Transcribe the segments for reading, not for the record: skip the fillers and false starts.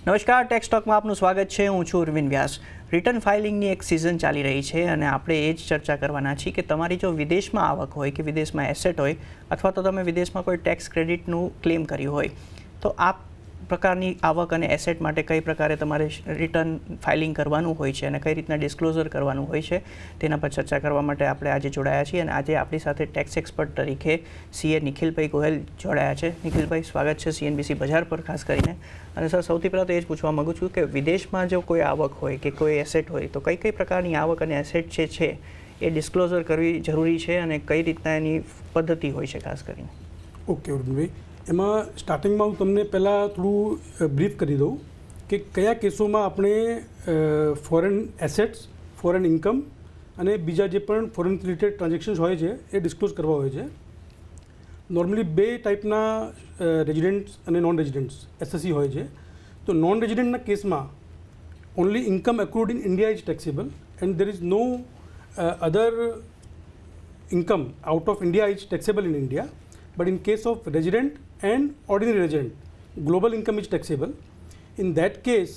નમસ્કાર, ટેક્સ ટોકમાં આપનું સ્વાગત છે. હું છું અરવિંદ વ્યાસ. રિટર્ન ફાઇલિંગની એક સિઝન ચાલી રહી છે અને આપણે એ જ ચર્ચા કરવાના છીએ કે તમારી જો વિદેશમાં આવક હોય કે વિદેશમાં એસેટ હોય અથવા તો તમે વિદેશમાં કોઈ ટેક્સ ક્રેડિટનું ક્લેમ કર્યું હોય તો આ પ્રકારની આવક અને એસેટ માટે કઈ પ્રકારે તમારે રિટર્ન ફાઇલિંગ કરવાનું હોય છે અને કઈ રીતના ડિસ્ક્લોઝર કરવાનું હોય છે તેના પર ચર્ચા કરવા માટે આપણે આજે જોડાયા છીએ. અને આજે આપણી સાથે ટેક્સ એક્સપર્ટ તરીકે સીએ નિખિલભાઈ ગોહેલ જોડાયા છે. નિખિલભાઈ, સ્વાગત છે CNBC બજાર પર ખાસ કરીને. અને સર, સૌથી પહેલાં તો એ જ પૂછવા માગું છું કે વિદેશમાં જો કોઈ આવક હોય કે કોઈ એસેટ હોય તો કઈ કઈ પ્રકારની આવક અને એસેટ જે છે એ ડિસ્ક્લોઝર કરવી જરૂરી છે અને કઈ રીતના એની પદ્ધતિ હોય છે ખાસ કરીને? ઓકે અરવિંદભાઈ, એમાં સ્ટાર્ટિંગમાં હું તમને પહેલાં થોડું બ્રીફ કરી દઉં કે કયા કેસોમાં આપણે ફોરેન એસેટ્સ, ફોરેન ઇન્કમ અને બીજા જે પણ ફોરેન રિલેટેડ ટ્રાન્ઝેક્શન્સ હોય છે એ ડિસ્ક્લોઝ કરવા હોય છે. નોર્મલી બે ટાઈપના રેઝિડન્ટ્સ અને નોન રેઝિડન્ટ્સ એસએસસી હોય છે. તો નોન રેઝિડન્ટના કેસમાં only income accrued in India is taxable and there is no other income out of India is taxable in India. But in case of resident and ordinary resident, global income is taxable. In that case,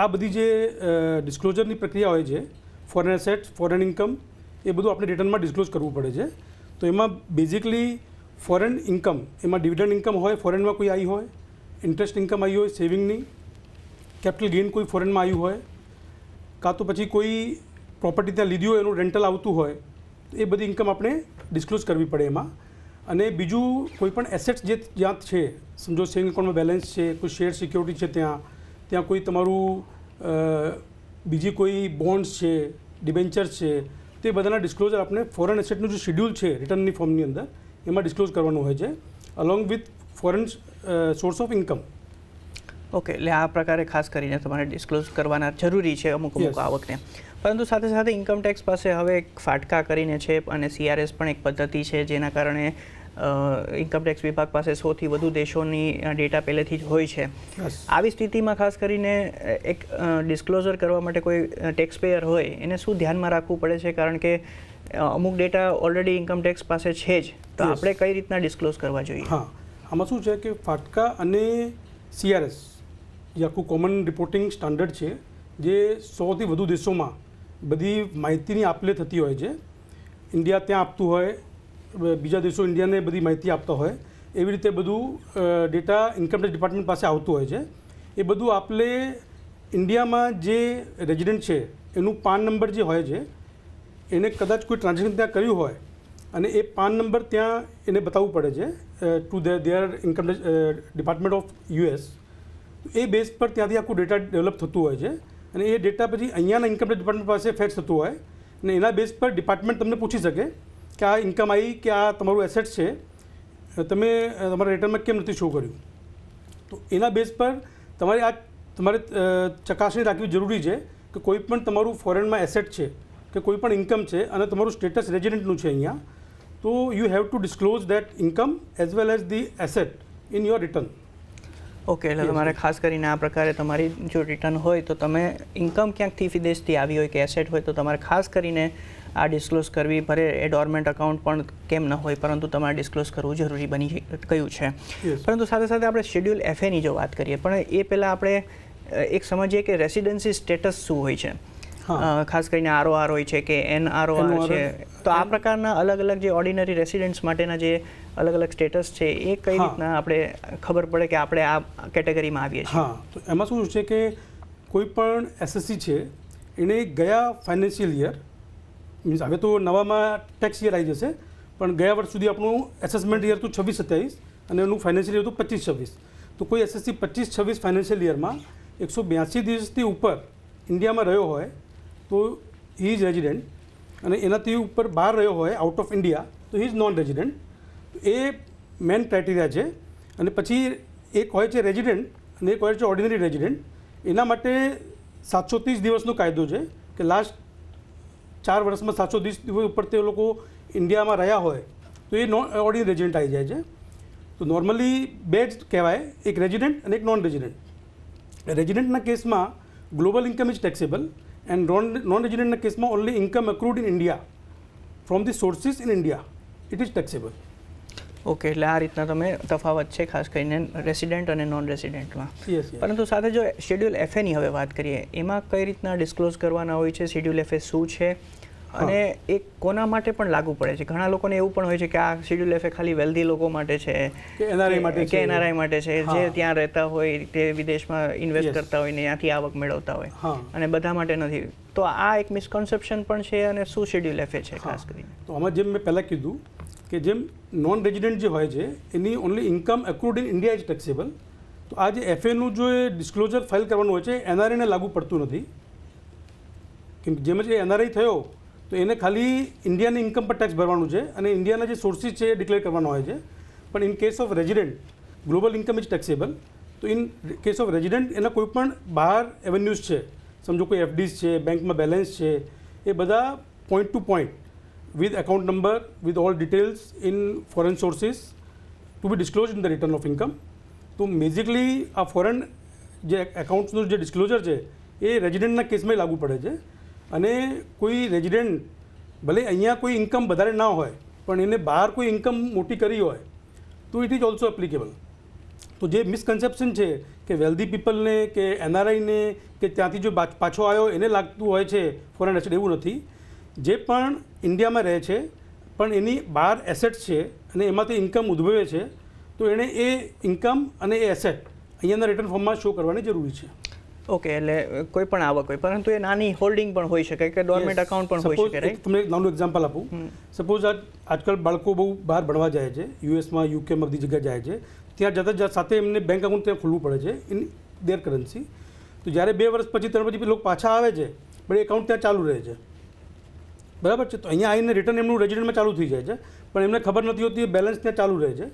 આ બધી જે ડિસ્ક્લોઝરની પ્રક્રિયા હોય છે, foreign assets, foreign income, એ બધું આપણે રિટર્નમાં disclose કરવું પડે છે. તો એમાં બેઝિકલી ફોરેન ઇન્કમ, એમાં ડિવિડન્ડ ઇન્કમ હોય, ફોરેનમાં કોઈ આવી હોય, ઇન્ટરેસ્ટ ઇન્કમ આવી હોય સેવિંગની, કેપિટલ ગેઇન કોઈ ફોરેનમાં આવ્યું હોય, કાં તો પછી કોઈ પ્રોપર્ટી ત્યાં લીધી હોય એનું રેન્ટલ આવતું હોય, એ બધી ઇન્કમ આપણે ડિસ્ક્લોઝ કરવી પડે એમાં. અને બીજું કોઈ પણ એસેટ્સ જે જ્યાં છે, સમજો સેવિંગ એકાઉન્ટમાં બેલેન્સ છે, કોઈ શેર સિક્યોરિટી છે, ત્યાં કોઈ તમારું બીજી કોઈ બોન્ડ્સ છે, ડિબેન્ચર્સ છે, તે બધાના ડિસ્ક્લોઝર આપણે ફોરેન એસેટનું જે શેડ્યુલ છે રિટર્નની ફોર્મની અંદર એમાં ડિસ્ક્લોઝ કરવાનું હોય છે along with foreign source of income. Okay, એટલે આ પ્રકારે ખાસ કરીને તમારે ડિસ્ક્લોઝ કરવાના જરૂરી છે અમુક આવકને. પરંતુ સાથે સાથે ઇન્કમ ટેક્સ પાસે હવે એક ફાટકા કરીને છે અને CRS પણ એક પદ્ધતિ છે જેના કારણે ઇન્કમ ટેક્સ વિભાગ પાસે 100થી વધુ દેશોની ડેટા પહેલેથી જ હોય છે. આવી સ્થિતિમાં ખાસ કરીને એક ડિસ્ક્લોઝર કરવા માટે કોઈ ટેક્સ પેયર હોય એને શું ધ્યાનમાં રાખવું પડે છે? કારણ કે અમુક ડેટા ઓલરેડી ઇન્કમ ટેક્સ પાસે છે જ, તો આપણે કઈ રીતના ડિસ્ક્લોઝ કરવા જોઈએ? હા, આમાં શું છે કે ફાટકા અને CRS જે આખું કોમન રિપોર્ટિંગ સ્ટાન્ડર્ડ છે જે 100થી વધુ દેશોમાં બધી માહિતીની આપલે થતી હોય છે. ઇન્ડિયા ત્યાં આપતું હોય, બીજા દેશો ઇન્ડિયાને બધી માહિતી આપતા હોય, એવી રીતે બધું ડેટા ઇન્કમટેક્સ ડિપાર્ટમેન્ટ પાસે આવતું હોય છે. એ બધું આપલે ઇન્ડિયામાં જે રેઝિડન્ટ છે એનું પાન નંબર જે હોય છે એને કદાચ કોઈ ટ્રાન્ઝેક્શન ત્યાં કર્યું હોય અને એ પાન નંબર ત્યાં એને બતાવવું પડે છે to their income department of US. એ બેઝ પર ત્યાંથી આખું ડેટા ડેવલપ થતું હોય છે અને એ ડેટા પછી અહીંયાના ઇન્કમ ડિપાર્ટમેન્ટ પાસે ફેચ થતું હોય અને એના બેઝ પર ડિપાર્ટમેન્ટ તમને પૂછી શકે કે આ ઇન્કમ આવી કે આ તમારું એસેટ છે, તમે તમારા રિટર્નમાં કેમ નથી શો કર્યું. તો એના બેઝ પર તમારે ચકાસણી રાખવી જરૂરી છે કે કોઈ પણ તમારું ફોરેનમાં એસેટ છે કે કોઈ પણ ઇન્કમ છે અને તમારું સ્ટેટસ રેઝિડન્ટનું છે અહીંયા, તો you have to disclose that income as well as the asset in your return. Okay, એટલે તમારે ખાસ કરીને આ પ્રકારે તમારી જો રિટર્ન હોય તો તમે ઇન્કમ ક્યાંકથી વિદેશથી આવી હોય કે એસેટ હોય તો તમારે ખાસ કરીને આ ડિસ્ક્લોઝ કરવી. ભલે એ ડોરમેન્ટ અકાઉન્ટ પણ કેમ ન હોય પરંતુ તમારે ડિસ્ક્લોઝ કરવું જરૂરી બની ગયું છે. પરંતુ સાથે સાથે આપણે શેડ્યુલ FAની જો વાત કરીએ, પણ એ પહેલાં આપણે એક સમજીએ કે રેસિડન્સી સ્ટેટસ શું હોય છે. ખાસ કરીને ROR હોય છે કે NROR છે, તો આ પ્રકારના અલગ અલગ જે ઓર્ડિનરી રેસિડન્ટ્સ માટેના જે અલગ અલગ સ્ટેટસ છે એ કઈ રીતના આપણે ખબર પડે કે આપણે આ કેટેગરીમાં આવીએ છીએ? હા, તો એમાં શું છે કે કોઈ પણ SSC છે એને ગયા ફાઇનાન્શિયલ યર, મીન્સ હવે તો નવામાં ટેક્સ યર આવી જશે, પણ ગયા વર્ષ સુધી આપણું એસેસમેન્ટ યર તો 26-27 અને એનું ફાઇનાન્શિયલ યર તો 25-26. તો કોઈ SSC 25-26 ફાઇનાન્શિયલ યરમાં 182 દિવસથી ઉપર ઇન્ડિયામાં રહ્યો હોય તો હી ઇઝ રેઝિડન્ટ અને એનાથી ઉપર બહાર રહ્યો હોય આઉટ ઓફ ઇન્ડિયા તો હી ઇઝ નોન રેઝિડન્ટ. એ મેન ક્રાઇટેરિયા છે. અને પછી એક હોય છે રેઝિડન્ટ અને એક હોય છે ઓર્ડિનરી રેઝિડન્ટ. એના માટે 730 દિવસનો કાયદો છે કે લાસ્ટ 4 વર્ષમાં 730 દિવસ ઉપર તે લોકો ઇન્ડિયામાં રહ્યા હોય તો એ ઓર્ડિનરી રેઝિડન્ટ આવી જાય છે. તો નોર્મલી બે જ કહેવાય, એક રેઝિડન્ટ અને એક નોન રેઝિડન્ટ. રેઝિડન્ટના કેસમાં global income is taxable and non રેઝિડન્ટના કેસમાં only income accrued in India from the sources in India it is taxable. Okay, એટલે આ રીતના તમે તફાવત છે ખાસ કરીને રેસિડેન્ટ અને નોન રેસિડેન્ટમાં. યસ. પરંતુ સાથે જો શેડ્યુલ એફએની હવે વાત કરીએ, એમાં કઈ રીતના ડિસ્ક્લોઝ કરવાના હોય છે, શેડ્યુલ એફએ શું છે અને એ કોના માટે પણ લાગુ પડે છે? ઘણા લોકોને એવું પણ હોય છે કે આ શેડ્યુલ એફએ ખાલી વેલ્ધી લોકો માટે છે કે એનઆરઆઈ માટે કે એનઆરઆઈ માટે છે, જે ત્યાં રહેતા હોય, તે વિદેશમાં ઇન્વેસ્ટ Yes. કરતા હોય ને ત્યાંથી આવક મેળવતા હોય, હા. અને બધા માટે નથી. તો આ એક મિસકન્સેપ્શન પણ છે. અને શું શેડ્યુલ એફએ છે ખાસ કરીને? તો આમાં જેમ મેં પહેલાં કીધું કે જેમ નોન રેઝિડન્ટ જે હોય છે એની only income accrued in India is taxable. તો આ જે એફએનું જો એ ડિસ્ક્લોઝર ફાઇલ કરવાનું હોય છે એનઆરઆઈને લાગુ પડતું નથી. કેમ કે જેમ જ એનઆરઆઈ થયો તો એને ખાલી ઇન્ડિયાની ઇન્કમ પર ટેક્સ ભરવાનું છે અને ઇન્ડિયાના જે સોર્સિસ છે એ ડિક્લેર કરવાનો હોય છે. પણ in case of resident global income is taxable. તો ઇન કેસ ઓફ રેઝિડન્ટ એના કોઈ પણ બહાર એવન્યુઝ છે, સમજો કોઈ એફડીઝ છે, બેંકમાં બેલેન્સ છે, એ બધા point to point with account number, with all details in foreign sources to be disclosed in the return of income. તો બેઝિકલી આ ફોરેન જે એકાઉન્ટ્સનું જે ડિસ્ક્લોઝર છે એ રેઝિડન્ટના કેસમાં લાગુ પડે છે. અને કોઈ રેઝિડન્ટ ભલે અહીંયા કોઈ ઇન્કમ વધારે ના હોય પણ એને બહાર કોઈ ઇન્કમ મોટી કરી હોય તો ઇટ ઇઝ ઓલ્સો એપ્લિકેબલ. તો જે મિસકન્સેપ્શન છે કે વેલ્ધી પીપલને કે એનઆરઆઈને કે ત્યાંથી જો પાછો આવ્યો એને લાગતું હોય છે ફોરેન એસેટ, એવું નથી. જે પણ ઇન્ડિયામાં રહે છે પણ એની બહાર એસેટ્સ છે અને એમાંથી ઇન્કમ ઉદ્ભવે છે તો એણે એ ઇન્કમ અને એ એસેટ અહીંયાના રિટર્ન ફોર્મમાં શો કરવાની જરૂરી છે. ઓકે, એટલે કોઈ પણ આવક હોય પરંતુ એ નાની હોલ્ડિંગ પણ હોઈ શકે કે ડોરમેન્ટ અકાઉન્ટ પણ હોઈ શકે, રાઈટ? તમને એક નાનું એક્ઝામ્પલ આપું. સપોઝ આજકાલ બાળકો બહુ બહાર ભણવા જાય છે, યુએસમાં, યુકેમાં બધી જગ્યાએ જાય છે. ત્યાં જતાં સાથે એમને બેંક અકાઉન્ટ ત્યાં ખોલવું પડે છે ઇન દેર કરન્સી. તો જ્યારે 2 વર્ષ પછી 3 પછી લોકો પાછા આવે છે પણ એ એકાઉન્ટ ત્યાં ચાલુ રહે છે, બરાબર છે. તો અહીંયા આવીને રિટર્ન એમનું રેઝિડન્ટમાં ચાલુ થઈ જાય છે પણ એમને ખબર નથી હોતી એ બેલેન્સ ત્યાં ચાલુ રહે છે.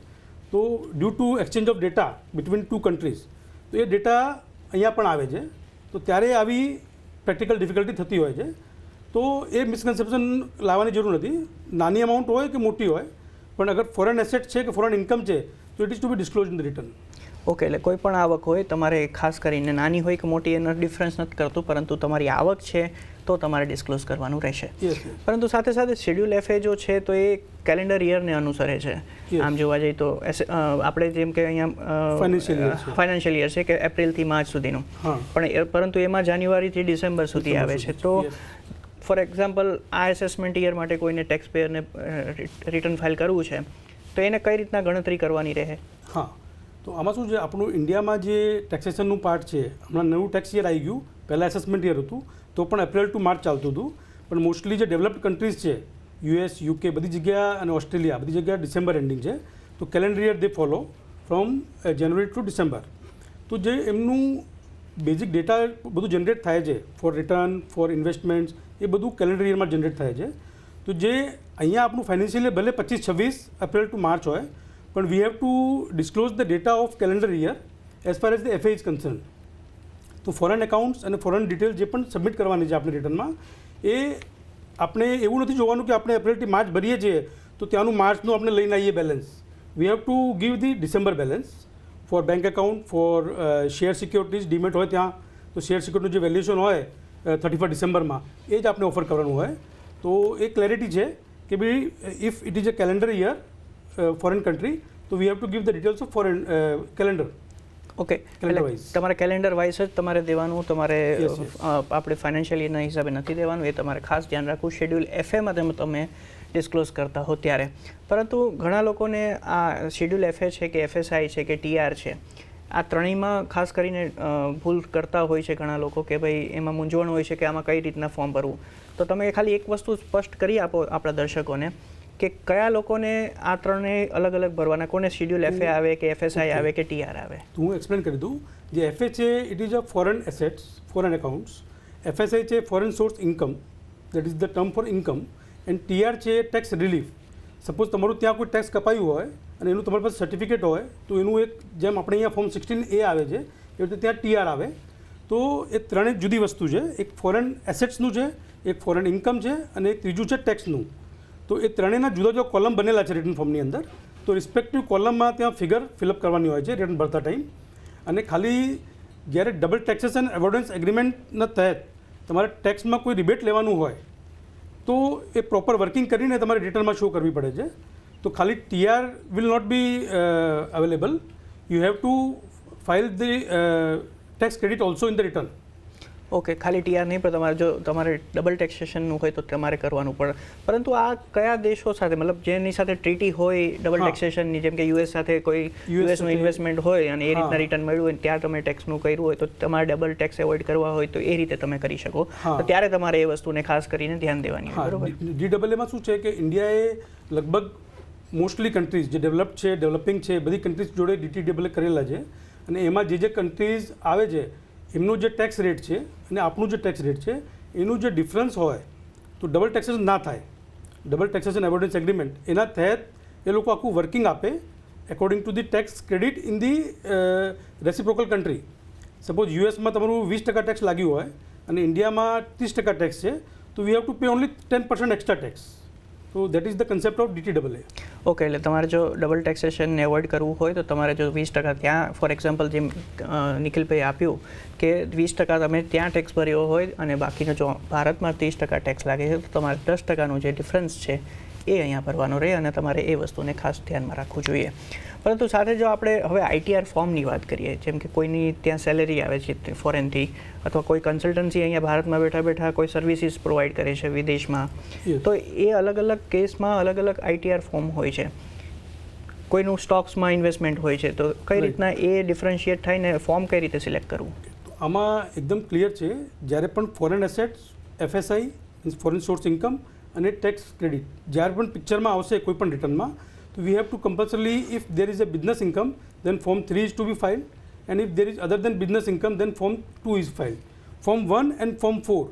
તો due to exchange of data between 2 countries તો એ ડેટા અહીંયા પણ આવે છે. તો ત્યારે આવી પ્રેક્ટિકલ ડિફિકલ્ટી થતી હોય છે. તો એ મિસકન્સેપ્શન લાવવાની જરૂર નથી. નાની અમાઉન્ટ હોય કે મોટી હોય પણ અગર ફોરેન એસેટ છે કે ફોરેન ઇન્કમ છે તો it is to be disclose in the return. Okay, એટલે કોઈ પણ આવક હોય તમારે ખાસ કરીને નાની હોય કે મોટી એનો ડિફરન્સ નથી કરતું, પરંતુ તમારી આવક છે તો તમારે ડિસ્ક્લોઝ કરવાનું રહેશે. પરંતુ સાથે સાથે શેડ્યુલ એફએ જો છે તો એ કેલેન્ડર યરને અનુસરે છે. આમ જોવા જઈએ તો આપણે જેમ કે અહીંયા ફાઇનાન્શિયલ યર છે કે એપ્રિલથી માર્ચ સુધીનું, પણ પરંતુ એમાં જાન્યુઆરીથી ડિસેમ્બર સુધી આવે છે. તો ફોર એક્ઝામ્પલ આ એસેસમેન્ટ યર માટે કોઈને ટેક્સ પેયરને રિટર્ન ફાઇલ કરવું છે તો એને કઈ રીતના ગણતરી કરવાની રહે? હા, તો આમાં શું છે, આપણું ઇન્ડિયામાં જે ટેક્સેશનનું પાર્ટ છે, હમણાં નવું ટેક્સ યર આવી ગયું. પહેલાં એસેસમેન્ટ યર હતું તો પણ એપ્રિલ ટુ માર્ચ ચાલતું હતું. પણ મોસ્ટલી જે ડેવલપ્ડ કન્ટ્રીઝ છે, યુએસ, યુકે, બધી જગ્યા અને ઓસ્ટ્રેલિયા, બધી જગ્યા ડિસેમ્બર એન્ડિંગ છે. તો calendar year they follow from January to December. તો જે એમનું બેઝિક ડેટા બધું જનરેટ થાય છે ફોર રિટર્ન, ફોર ઇન્વેસ્ટમેન્ટ્સ, એ બધું કેલેન્ડર યરમાં જનરેટ થાય છે. તો જે અહીંયા આપણું ફાઇનાન્શિયલ યર ભલે 25-26 એપ્રિલ ટુ માર્ચ હોય પણ વી have to disclose the data of calendar year as far as the FA is concern. તો ફોરેન એકાઉન્ટ્સ અને ફોરેન ડિટેલ જે પણ સબમિટ કરવાની છે આપણે રિટર્નમાં, એ આપણે એવું નથી જોવાનું કે આપણે એપ્રિલથી માર્ચ ભરીએ છીએ તો ત્યાંનું માર્ચનું આપણે લઈને આવીએ balance. We have to give the December balance for bank account, for share securities, demat હોય ત્યાં તો શેર સિક્યોરિટીનું જે વેલ્યુએશન હોય 31 ડિસેમ્બરમાં એ જ આપણે ઓફર કરવાનું હોય. તો એ ક્લેરિટી છે કે ભાઈ if it is a calendar year foreign country તો we have to give the details of foreign calendar. Okay, એટલે તમારે કેલેન્ડર વાઇઝ જ તમારે દેવાનું, તમારે આપણે ફાઇનાન્શિયલ યરના હિસાબે નથી દેવાનું. એ તમારે ખાસ ધ્યાન રાખવું શેડ્યુલ એફએમાં તમે ડિસ્ક્લોઝ કરતા હો ત્યારે. પરંતુ ઘણા લોકોને આ શેડ્યુલ એફએ છે કે એફએસઆઈ છે કે ટીઆર છે, આ ત્રણેયમાં ખાસ કરીને ભૂલ કરતા હોય છે ઘણા લોકો કે ભાઈ એમાં મૂંઝવણ હોય છે કે આમાં કઈ રીતના ફોર્મ ભરવું. તો તમે ખાલી એક વસ્તુ સ્પષ્ટ કરી આપો આપણા દર્શકોને કે કયા લોકોને આ ત્રણેય અલગ અલગ ભરવાના, કોને શેડ્યુલ એફએ આવે કે એફએસઆઈ આવે કે ટીઆર આવે? તો હું એક્સપ્લેન કરી દઉં. જે એફએ છે it is a foreign assets, foreign accounts. FSI છે foreign source income, that is the term for income. And TR છે ટેક્સ રિલીફ. સપોઝ તમારું ત્યાં કોઈ ટેક્સ કપાયું હોય અને એનું તમારી પાસે સર્ટિફિકેટ હોય તો એનું એક, જેમ આપણે અહીંયા ફોર્મ 16A આવે છે એ રીતે ત્યાં ટીઆર આવે. તો એ ત્રણેય જુદી વસ્તુ છે. એક ફોરેન એસેટ્સનું છે, એક ફોરેન ઇન્કમ છે અને એક ત્રીજું છે ટેક્સનું. તો એ ત્રણેયના જુદા જુદા કોલમ બનેલા છે રિટર્ન ફોર્મની અંદર. તો રિસ્પેક્ટિવ કોલમમાં ત્યાં ફિગર ફિલઅપ કરવાની હોય છે રિટર્ન ભરતા ટાઈમ. અને ખાલી જ્યારે ડબલ ટેક્સેશન એવોર્ડન્સ એગ્રીમેન્ટના તહેત તમારે ટેક્સમાં કોઈ રિબેટ લેવાનું હોય તો એ પ્રોપર વર્કિંગ કરીને તમારે રિટર્નમાં શો કરવી પડે છે. તો ખાલી TR will not be available. You have to file the tax credit also in the return. Okay, ખાલી TR નહીં, પણ તમારે ડબલ ટેક્સેશનનું હોય તો તમારે કરવાનું પડે. પરંતુ આ કયા દેશો સાથે, મતલબ જેની સાથે ટ્રીટી હોય ડબલ ટેક્સેશનની, જેમ કે US સાથે કોઈ યુએસનું ઇન્વેસ્ટમેન્ટ હોય અને એ રીતના રિટર્ન મળ્યું હોય ત્યાં તમે ટેક્સનું કર્યું હોય તો તમારે ડબલ ટેક્સ એવોઇડ કરવા હોય તો એ રીતે તમે કરી શકો. તો ત્યારે તમારે એ વસ્તુને ખાસ કરીને ધ્યાન દેવાની હોય. બરોબર. DAAમાં શું છે કે ઇન્ડિયાએ લગભગ મોસ્ટલી કન્ટ્રીઝ જે ડેવલપ છે, ડેવલપિંગ છે, બધી કન્ટ્રીઝ જોડે DAA કરેલા છે. અને એમાં જે કન્ટ્રીઝ આવે છે એમનો જે ટેક્સ રેટ છે અને આપણું જે ટેક્સ રેટ છે એનું જે ડિફરન્સ હોય તો ડબલ ટેક્સેશન ના થાય. ડબલ ટેક્સેશન એવોઇડન્સ એગ્રીમેન્ટ એના તહેત એ લોકો આખું વર્કિંગ આપે according to the tax credit in the reciprocal country. Suppose યુએસમાં તમારું 20% ટેક્સ લાગ્યું હોય અને ઇન્ડિયામાં 30% ટેક્સ છે તો we have to pay only 10% extra tax. So that is the concept of DAA. Okay, એટલે તમારે જો ડબલ ટેક્સેશનને એવોઇડ કરવું હોય તો તમારે જો 20% ત્યાં, ફોર એક્ઝામ્પલ જેમ નિખિલભાઈ આપ્યું કે 20% તમે ત્યાં ટેક્સ ભર્યો હોય અને બાકીનો જો ભારતમાં 30% ટેક્સ લાગે છે તો તમારે 10%નો જે ડિફરન્સ છે એ અહીંયા ભરવાનો રહે અને તમારે એ વસ્તુને ખાસ ધ્યાનમાં રાખવું જોઈએ. પરંતુ સાથે જો આપણે હવે ITR ફોર્મની વાત કરીએ, જેમ કે કોઈની ત્યાં સેલેરી આવે છે ફોરેનથી અથવા કોઈ કન્સલ્ટન્સી અહીંયા ભારતમાં બેઠા બેઠા કોઈ સર્વિસીસ પ્રોવાઈડ કરે છે વિદેશમાં, તો એ અલગ અલગ કેસમાં અલગ અલગ ITR ફોર્મ હોય છે. કોઈનું સ્ટોક્સમાં ઇન્વેસ્ટમેન્ટ હોય છે, તો કઈ રીતના એ ડિફરન્શિએટ થઈને ફોર્મ કઈ રીતે સિલેક્ટ કરવું? આમાં એકદમ ક્લિયર છે. જ્યારે પણ foreign assets, FSI foreign source income અને ટેક્સ ક્રેડિટ જ્યારે પણ પિક્ચરમાં આવશે કોઈ પણ રિટર્નમાં, તો we have to compulsorily, if there is a business income then form 3 is to be filed, and if there is other than business income then form 2 is filed. Form 1 and form 4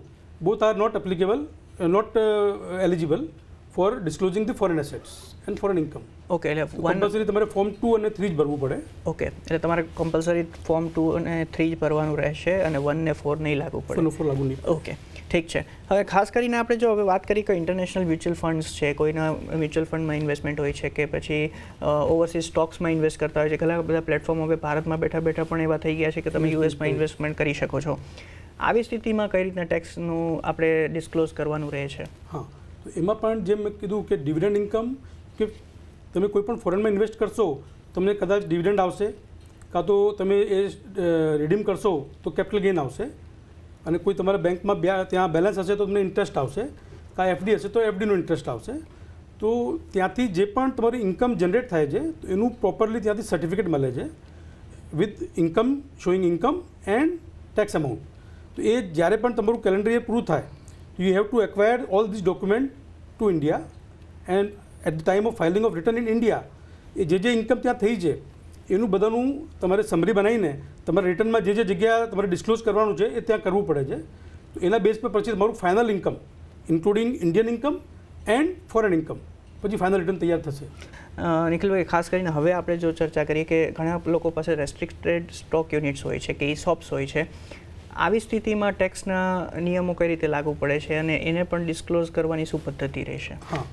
both are not applicable, not eligible for disclosing the foreign assets and foreign income. Okay, એટલે compulsory તમારે form 2 અને 3 જ ભરવું પડે. Okay, એટલે તમારે compulsory form 2 અને 3 જ ભરવાનું રહેશે અને 1 ને 4 નહીં લાગુ પડે. 4 લાગુ નહીં. ઓકે, ઠીક છે. હવે ખાસ કરીને આપણે જો હવે વાત કરીએ કે ઇન્ટરનેશનલ મ્યુચ્યુઅલ ફંડ્સ છે, કોઈના મ્યુચ્યુઅલ ફંડમાં ઇન્વેસ્ટમેન્ટ હોય છે કે પછી ઓવરસીઝ સ્ટોક્સમાં ઇન્વેસ્ટ કરતા હોય છે. ઘણા બધા પ્લેટફોર્મ હવે ભારતમાં બેઠા બેઠા પણ એવા થઈ ગયા છે કે તમે યુએસમાં ઇન્વેસ્ટમેન્ટ કરી શકો છો. આવી સ્થિતિમાં કઈ રીતના ટેક્સનું આપણે ડિસ્ક્લોઝ કરવાનું રહે છે? હા, તો એમાં પણ જેમ મેં કીધું કે ડિવિડન્ડ ઇન્કમ, કે તમે કોઈ પણ ફોરેનમાં ઇન્વેસ્ટ કરશો તમને કદાચ ડિવિડન્ડ આવશે, કાં તો તમે એ રિડીમ કરશો તો કેપિટલ ગેઇન આવશે, અને કોઈ તમારા બેંકમાં ત્યાં બેલેન્સ હશે તો તમને ઇન્ટરેસ્ટ આવશે, કાં FD હશે તો FDનો ઇન્ટરેસ્ટ આવશે. તો ત્યાંથી જે પણ તમારી ઇન્કમ જનરેટ થાય છે તો એનું પ્રોપરલી ત્યાંથી સર્ટિફિકેટ મળે છે with income, showing income and tax amount. તો એ જ્યારે પણ તમારું કેલેન્ડર યર પૂરું થાય you have to acquire all this document to India, and at the time of filing of return in India એ જે ઇન્કમ ત્યાં થઈ છે એનું બધાનું તમારે સમરી બનાવીને તમારે રિટર્નમાં જે જગ્યા તમારે ડિસ્ક્લોઝ કરવાનું છે એ ત્યાં કરવું પડે છે. તો એના બેઝ પર પછી તમારું final income including Indian income and foreign income પછી ફાઇનલ રિટર્ન તૈયાર થશે. નિખિલભાઈ, ખાસ કરીને હવે આપણે જો ચર્ચા કરીએ કે ઘણા લોકો પાસે રેસ્ટ્રિક્ટેડ સ્ટોક યુનિટ્સ હોય છે કે ESOPs હોય છે, આવી સ્થિતિમાં ટેક્સના નિયમો કઈ રીતે લાગુ પડે છે અને એને પણ ડિસ્ક્લોઝ કરવાની શું પદ્ધતિ રહેશે? હા,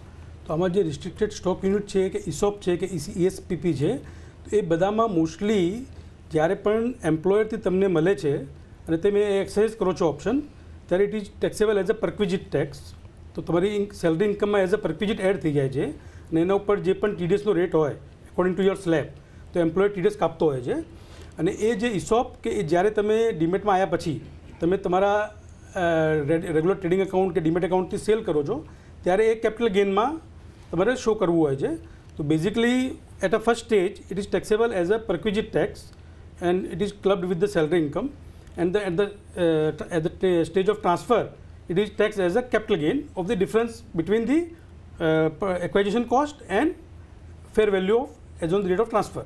તો આમાં જે રિસ્ટ્રિક્ટેડ સ્ટોક યુનિટ છે કે ESOP છે કે ESPP છે, તો એ બધામાં મોસ્ટલી જ્યારે પણ એમ્પ્લોયરથી તમને મળે છે અને તમે એક્સરસાઇઝ કરો છો ઓપ્શન, ત્યારે it is taxable as a perquisite tax. તો તમારી સેલરી ઇન્કમમાં એઝ અ પરક્વિઝિટ એડ થઈ જાય છે અને એના ઉપર જે પણ TDSનો રેટ હોય એકોર્ડિંગ ટુ યોર સ્લેબ તો એમ્પ્લોયર TDS કાપતો હોય છે. અને એ જે ESOP કે એ જ્યારે તમે ડીમેટમાં આવ્યા પછી તમે તમારા રેગ્યુલર ટ્રેડિંગ એકાઉન્ટ કે ડીમેટ એકાઉન્ટથી સેલ કરો છો ત્યારે એ કેપિટલ ગેઇનમાં તમારે શો કરવું હોય છે. તો basically at a first stage it is taxable as a perquisite tax and it is clubbed with the salary income, and at the stage of transfer it is taxed as a capital gain of the difference between the acquisition cost and fair value of as on the date of transfer.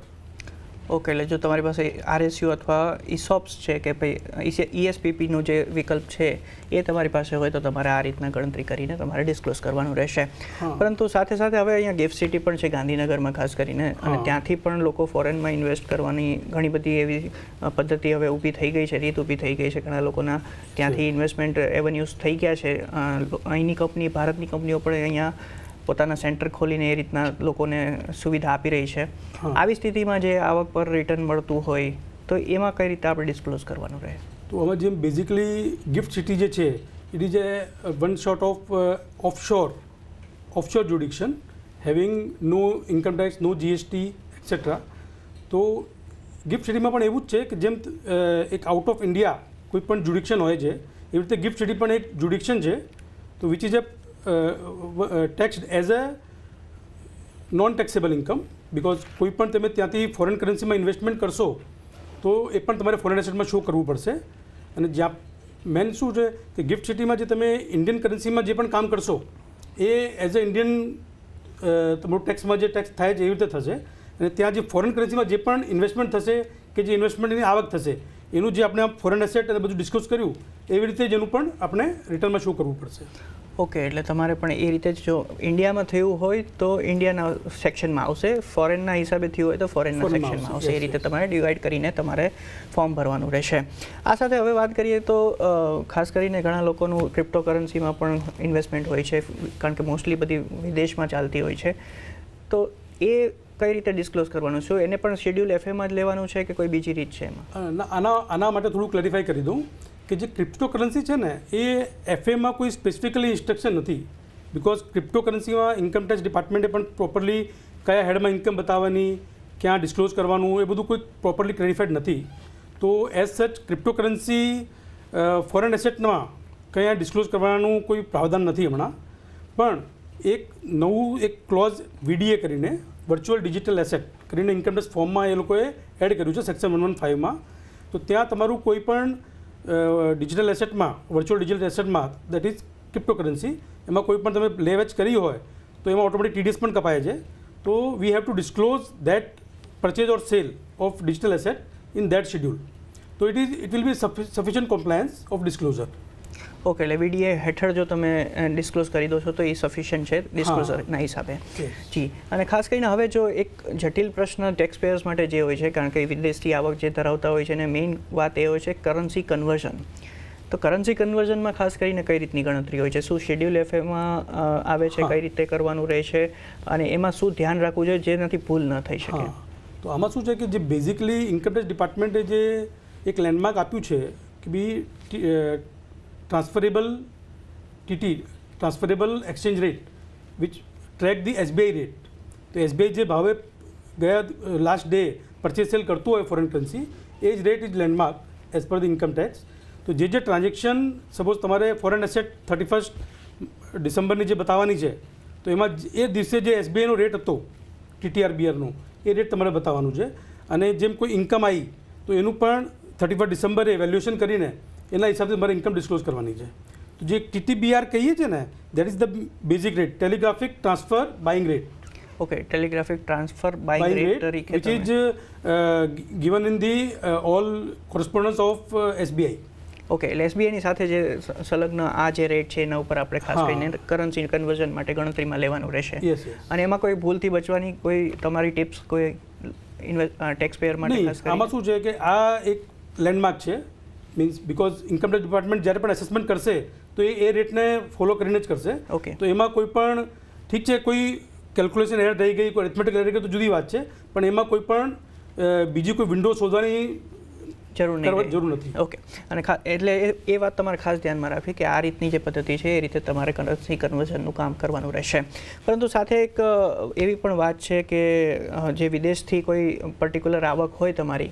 Okay, એટલે જો તમારી પાસે RSU અથવા ESOPs છે કે ભાઈ ESPPનો જે વિકલ્પ છે એ તમારી પાસે હોય તો તમારે આ રીતના ગણતરી કરીને તમારે ડિસ્ક્લોઝ કરવાનું રહેશે. પરંતુ સાથે સાથે હવે અહીંયા GIFT City પણ છે ગાંધીનગરમાં ખાસ કરીને, અને ત્યાંથી પણ લોકો ફોરેનમાં ઇન્વેસ્ટ કરવાની ઘણી બધી એવી પદ્ધતિ હવે ઊભી થઈ ગઈ છે, રીત ઊભી થઈ ગઈ છે. ઘણા લોકોના ત્યાંથી ઇન્વેસ્ટમેન્ટ એવન્યુઝ થઈ ગયા છે. અહીંની કંપની, ભારતની કંપનીઓ પણ અહીંયા પોતાના સેન્ટર ખોલીને એ રીતના લોકોને સુવિધા આપી રહી છે. આવી સ્થિતિમાં જે આવક પર રિટર્ન મળતું હોય તો એમાં કઈ રીતે આપણે ડિસ્ક્લોઝ કરવાનું રહે? તો આમાં જેમ બેઝિકલી GIFT City જે છે it is a one short of offshore jurisdiction, having no income tax, no GST etcetera. તો ગિફ્ટ સિટીમાં પણ એવું જ છે કે જેમ એક આઉટ ઓફ ઇન્ડિયા કોઈ પણ જ્યુડિક્શન હોય છે, એવી રીતે ગિફ્ટ સિટી પણ એક જ્યુડિક્શન છે. તો which is taxed as a non taxable income, because કોઈ પણ તમે ત્યાંથી ફોરેન કરન્સીમાં ઇન્વેસ્ટમેન્ટ કરશો તો એ પણ તમારે ફોરેન એસેટમાં શો કરવું પડશે. અને જ્યાં મેન શું છે કે ગિફ્ટ સિટીમાં જે તમે ઇન્ડિયન કરન્સીમાં જે પણ કામ કરશો એ એઝ અ ઇન્ડિયન તમારું ટેક્સમાં જે ટેક્સ થાય છે એવી રીતે થશે. અને ત્યાં જે ફોરેન કરન્સીમાં જે પણ ઇન્વેસ્ટમેન્ટ થશે કે જે ઇન્વેસ્ટમેન્ટની આવક થશે એનું જે આપણે ફોરેન એસેટ અને બધું ડિસ્કસ કર્યું એવી રીતે જ એનું પણ આપણે રિટર્નમાં શો કરવું પડશે. ઓકે, એટલે તમારે પણ એ રીતે જ જો ઇન્ડિયામાં થયું હોય તો ઇન્ડિયાના સેક્શનમાં આવશે, ફોરેનના હિસાબે થયું હોય તો ફોરેનના સેક્શનમાં આવશે. એ રીતે તમારે ડિવાઈડ કરીને તમારે ફોર્મ ભરવાનું રહેશે. આ સાથે હવે વાત કરીએ તો ખાસ કરીને ઘણા લોકોનું ક્રિપ્ટોકરન્સીમાં પણ ઇન્વેસ્ટમેન્ટ હોય છે, કારણ કે મોસ્ટલી બધી વિદેશમાં ચાલતી હોય છે. તો એ કઈ રીતે ડિસ્ક્લોઝ કરવાનું છે? એને પણ શેડ્યુલ એફએમાં જ લેવાનું છે કે કોઈ બીજી રીત છે એમાં? આના માટે થોડું ક્લેરિફાઈ કરી દઉં કે જે ક્રિપ્ટોકરન્સી છે ને એ એફએમાં કોઈ સ્પેસિફિકલી ઇન્સ્ટ્રક્શન નથી, બિકોઝ ક્રિપ્ટોકરન્સીમાં ઇન્કમ ટેક્સ ડિપાર્ટમેન્ટે પણ પ્રોપરલી કયા હેડમાં ઇન્કમ બતાવવાની, ક્યાં ડિસ્ક્લોઝ કરવાનું, એ બધું કોઈ પ્રોપરલી ક્લેરિફાઈડ નથી. તો એઝ સચ ક્રિપ્ટોકરન્સી ફોરેન એસેટમાં કયા ડિસ્ક્લોઝ કરવાનું કોઈ પ્રાવધાન નથી હમણાં. પણ એક નવું એક ક્લોઝ વીડીએ કરીને વર્ચ્યુઅલ ડિજિટલ એસેટ કરીને ઇન્કમ ટેક્સ ફોર્મમાં એ લોકોએ એડ કર્યું છે સેક્શન 115માં. તો ત્યાં તમારું કોઈ પણ ડિજિટલ એસેટમાં, વર્ચ્યુઅલ ડિજિટલ એસેટમાં, દેટ ઇઝ ક્રિપ્ટોકરન્સી, એમાં કોઈ પણ તમે લે વેચ કરી હોય તો એમાં ઓટોમેટિક ટીડીએસ પણ કપાય છે. તો we have to disclose that purchase or sale of digital asset in that schedule. તો it will be sufficient compliance of disclosure. Okay, એટલે વીડીએ હેઠળ જો તમે ડિસ્ક્લોઝ કરી દો છો તો એ સફિશિયન્ટ છે ડિસ્ક્લોઝરના હિસાબે. જી. અને ખાસ કરીને હવે જો એક જટિલ પ્રશ્ન ટેક્સ પેયર્સ માટે જે હોય છે, કારણ કે વિદેશથી આવક જે ધરાવતા હોય છે અને મેઇન વાત એ હોય છે કરન્સી કન્વર્ઝન. તો કરન્સી કન્વર્ઝનમાં ખાસ કરીને કઈ રીતની ગણતરી હોય છે? શું શેડ્યુલ એફએમાં આવે છે? કઈ રીતે કરવાનું રહે છે? અને એમાં શું ધ્યાન રાખવું જોઈએ જેનાથી ભૂલ ન થઈ શકે? તો આમાં શું છે કે જે બેઝિકલી ઇન્કમ ટેક્સ ડિપાર્ટમેન્ટે જે એક લેન્ડમાર્ક આપ્યું છે કે be transferable TT, transferable exchange rate, which track the SBI rate. તો એસબીઆઈ જે ભાવે ગયા લાસ્ટ ડે પરચેસ સેલ કરતું હોય ફોરેન કરન્સી, એ જ rate is landmark as per the income tax. તો જે ટ્રાન્ઝેક્શન સપોઝ તમારે ફોરેન એસેટ 31 ડિસેમ્બરની જે બતાવવાની છે તો એમાં એ દિવસે જે એસબીઆઈનો રેટ હતો ટીટીઆરબીઆરનો એ રેટ તમારે બતાવવાનું છે. અને જેમ કોઈ ઇન્કમ આવી તો એનું પણ 31 ડિસેમ્બરે વેલ્યુએશન કરીને એના હિસાબે તમારે ઇન્કમ ડિસ્ક્લોઝ કરવાની છે. તો જે ટીટીબીઆર કહીએ છીએ ને, that is the basic rate, telegraphic transfer buying rate. Okay, telegraphic transfer buying rate તરીકે which is given in the all correspondence of SBI. Okay, એટલે એસબીઆઈની સાથે જે સંલગ્ન આ જે રેટ છે એના ઉપર આપણે ખાસ કરીને કરન્સી કન્વર્ઝન માટે ગણતરીમાં લેવાનું રહેશે. અને એમાં કોઈ ભૂલથી બચવાની કોઈ તમારી ટિપ્સ કોઈ ટેક્સ પેયર માટે ખાસ કરીને? આમાં શું છે કે આ એક લેન્ડમાર્ક છે, means because income tax department જ્યારે પણ એસેસમેન્ટ કરશે તો એ રેટને ફોલો કરીને જ કરશે. ઓકે. તો એમાં કોઈ પણ ઠીક છે, કોઈ કેલ્ક્યુલેશન એરર થઈ ગઈ, કોઈ એરિથમેટિક એરર થઈ ગઈ તો જુદી વાત છે, પણ એમાં કોઈ પણ બીજી કોઈ વિન્ડો શોધવાની જરૂર નથી. ઓકે. અને એટલે એ વાત તમારે ખાસ ધ્યાનમાં રાખવી કે આ રીતની જે પદ્ધતિ છે એ રીતે તમારે કરન્સી કન્વર્ઝનનું કામ કરવાનું રહેશે. પરંતુ સાથે એક એવી પણ વાત છે કે જે વિદેશથી કોઈ પર્ટિક્યુલર આવક હોય તમારી,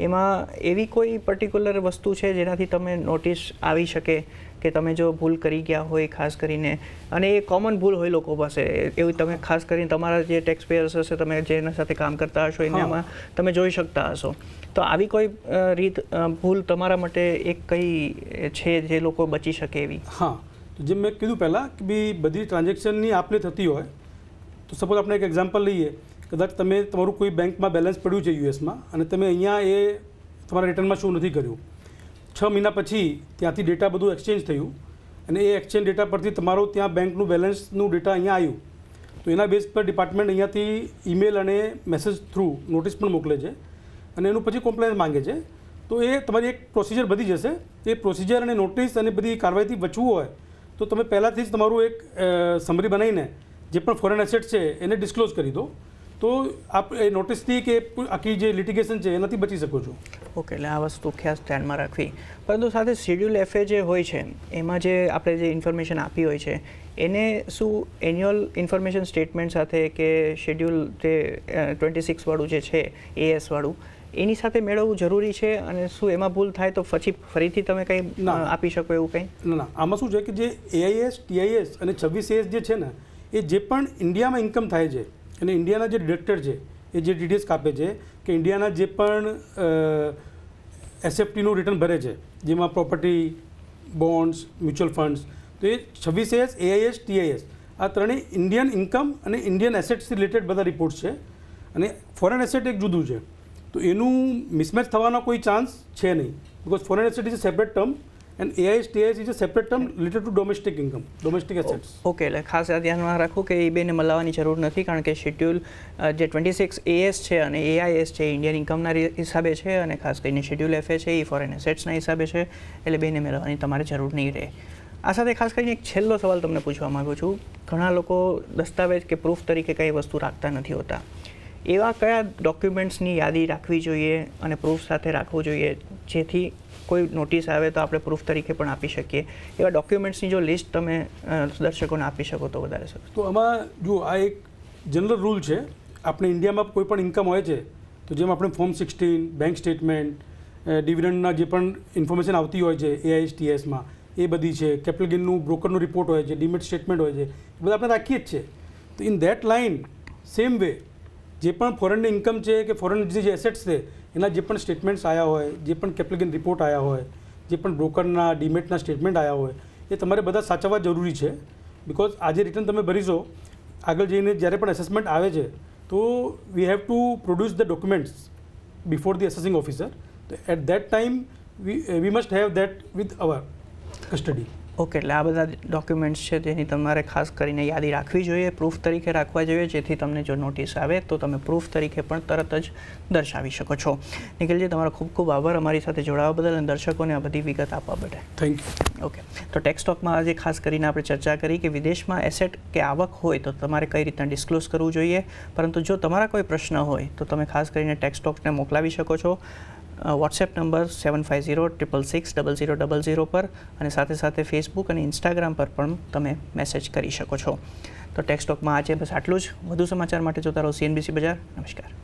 એમાં એવી કોઈ પર્ટિક્યુલર વસ્તુ છે જેનાથી તમે નોટિસ આવી શકે કે તમે જો ભૂલ કરી ગયા હોય ખાસ કરીને, અને એ કોમન ભૂલ હોય લોકો પાસે, એવું તમે ખાસ કરીને તમારા જે ટેક્સ પેયર્સ હશે, તમે જેના સાથે કામ કરતા હશો એનામાં તમે જોઈ શકતા હશો. તો આવી કોઈ રીત ભૂલ તમારા માટે એક કઈ છે જે લોકો બચી શકે એવી? હા, તો જેમ મેં કીધું પહેલાં કે બી બધી ટ્રાન્ઝેક્શનની આપલે થતી હોય તો સપોઝ આપણે એક એક્ઝામ્પલ લઈએ, કદાચ તમે તમારું કોઈ બેંકમાં બેલેન્સ પડ્યું છે યુએસમાં અને તમે અહીંયા એ તમારા રિટર્નમાં શો નથી કર્યું. 6 મહિના પછી ત્યાંથી ડેટા બધું એક્સચેન્જ થયું અને એ એક્સચેન્જ ડેટા પરથી તમારું ત્યાં બેંકનું બેલેન્સનું ડેટા અહીંયા આવ્યું. તો એના બેઝ પર ડિપાર્ટમેન્ટ અહીંયાથી ઈમેલ અને મેસેજ થ્રુ નોટિસ પણ મોકલે છે અને એનું પછી કોમ્પ્લાયન્સ માંગે છે. તો એ તમારી એક પ્રોસિજર બધી જશે. એ પ્રોસિજર અને નોટિસ અને બધી કાર્યવાહીથી બચવું હોય તો તમે પહેલાંથી જ તમારું એક સમરી બનાવીને જે પણ ફોરેન એસેટ છે એને ડિસ્ક્લોઝ કરી દો, તો આપ એ નોટિસથી કે આખી જે લિટિગેશન છે એનાથી બચી શકો છો. ઓકે, એટલે આ વસ્તુ ખાસ ધ્યાનમાં રાખવી. પરંતુ સાથે શેડ્યુલ એફએ જે હોય છે એમાં જે આપણે જે ઇન્ફોર્મેશન આપી હોય છે એને શું એન્યુઅલ ઇન્ફોર્મેશન સ્ટેટમેન્ટ સાથે કે શેડ્યુલ જે 26 વાળું જે છે એએસ વાળું એની સાથે મેળવવું જરૂરી છે, અને શું એમાં ભૂલ થાય તો પછી ફરીથી તમે કંઈ આપી શકો એવું કંઈ? ના, આમાં શું છે કે જે એઆઈએસ, ટીઆઈએસ અને 26AS જે છે ને એ જે પણ ઇન્ડિયામાં ઇન્કમ થાય છે અને ઇન્ડિયાના જે ડિરેક્ટર છે એ જે ડિટેલ્સ કાપે છે કે ઇન્ડિયાના જે પણ એસએફટીનું રિટર્ન ભરે છે, જેમાં પ્રોપર્ટી, બોન્ડ્સ, મ્યુચ્યુઅલ ફંડ્સ, તો એ 26AS, એઆઈએસ, ટીઆઈએસ આ ત્રણેય ઇન્ડિયન ઇન્કમ અને ઇન્ડિયન એસેટ્સથી રિલેટેડ બધા રિપોર્ટ્સ છે, અને ફોરેન એસેટ એક જુદું છે. તો એનું મિસમેચ થવાનો કોઈ ચાન્સ છે નહીં, because foreign asset is a separate term and AIS, TIS is a separate term related to domestic income, domestic assets. Okay, એટલે ખાસ આ ધ્યાનમાં રાખવું કે એ બેને મળવાની જરૂર નથી, કારણ કે શેડ્યુલ જે 26AS છે અને એઆઈએસ છે ઇન્ડિયન ઇન્કમના હિસાબે છે, અને ખાસ કરીને શેડ્યુલ એફએ છે એ ફોરેન એસેટ્સના હિસાબે છે, એટલે બેને મેળવવાની તમારે જરૂર નહીં રહે. આ સાથે ખાસ કરીને એક છેલ્લો સવાલ તમને પૂછવા માગું છું. ઘણા લોકો દસ્તાવેજ કે પ્રૂફ તરીકે કંઈ વસ્તુ રાખતા નથી હોતા. એવા કયા ડોક્યુમેન્ટ્સની યાદી રાખવી જોઈએ અને પ્રૂફ સાથે રાખવું જોઈએ જેથી કોઈ નોટિસ આવે તો આપણે પ્રૂફ તરીકે પણ આપી શકીએ? એવા ડોક્યુમેન્ટ્સની જો લિસ્ટ તમે દર્શકોને આપી શકો તો વધારે સારું. તો આમાં જો આ એક જનરલ રૂલ છે. આપણે ઇન્ડિયામાં કોઈ પણ ઇન્કમ હોય છે તો જેમ આપણે ફોર્મ 16, બેંક સ્ટેટમેન્ટ, ડિવિડન્ડના જે પણ ઇન્ફોર્મેશન આવતી હોય છે એઆઈએસ, ટીએસમાં એ બધી છે, કેપિટલ ગેઇનનું બ્રોકરનો રિપોર્ટ હોય છે, ડીમેટ સ્ટેટમેન્ટ હોય છે, એ બધા આપણે રાખીએ જ છે. તો in that line same way જે પણ ફોરેનની ઇન્કમ છે કે ફોરેન જે એસેટ્સ છે એના જે પણ સ્ટેટમેન્ટ્સ આવ્યા હોય, જે પણ કેપિટલ ગેઇન રિપોર્ટ આવ્યા હોય, જે પણ બ્રોકરના ડીમેટના સ્ટેટમેન્ટ આવ્યા હોય, એ તમારે બધા સાચવવા જરૂરી છે. બિકોઝ આજે રિટર્ન તમે ભરીશો, આગળ જઈને જ્યારે પણ એસેસમેન્ટ આવે છે તો we have to produce the documents before the assessing officer. તો at that time we must have that with our custody. Okay, એટલે આ બધા ડોક્યુમેન્ટ્સ છે તેની તમારે ખાસ કરીને યાદી રાખવી જોઈએ, પ્રૂફ તરીકે રાખવા જોઈએ, જેથી તમને જો નોટિસ આવે તો તમે પ્રૂફ તરીકે પણ તરત જ દર્શાવી શકો છો. નિખિલજી, તમારો ખૂબ ખૂબ આભાર અમારી સાથે જોડાવા બદલ અને દર્શકોને આ બધી વિગત આપવા બદલ. Thank you. ઓકે, તો ટેક્સ ટોકમાં આજે ખાસ કરીને આપણે ચર્ચા કરી કે વિદેશમાં એસેટ કે આવક હોય તો તમારે કઈ રીતના ડિસ્ક્લોઝ કરવું જોઈએ, પરંતુ જો તમારા કોઈ પ્રશ્ન હોય તો તમે ખાસ કરીને ટેક્સ ટોકને મોકલાવી શકો છો વોટ્સએપ નંબર 7506660000 પર, અને સાથે સાથે ફેસબુક અને ઇન્સ્ટાગ્રામ પર પણ તમે મેસેજ કરી શકો છો. તો ટેક્સ ટોકમાં આજે બસ આટલું જ. વધુ સમાચાર માટે જોતા રહો CNBC બજાર. નમસ્કાર.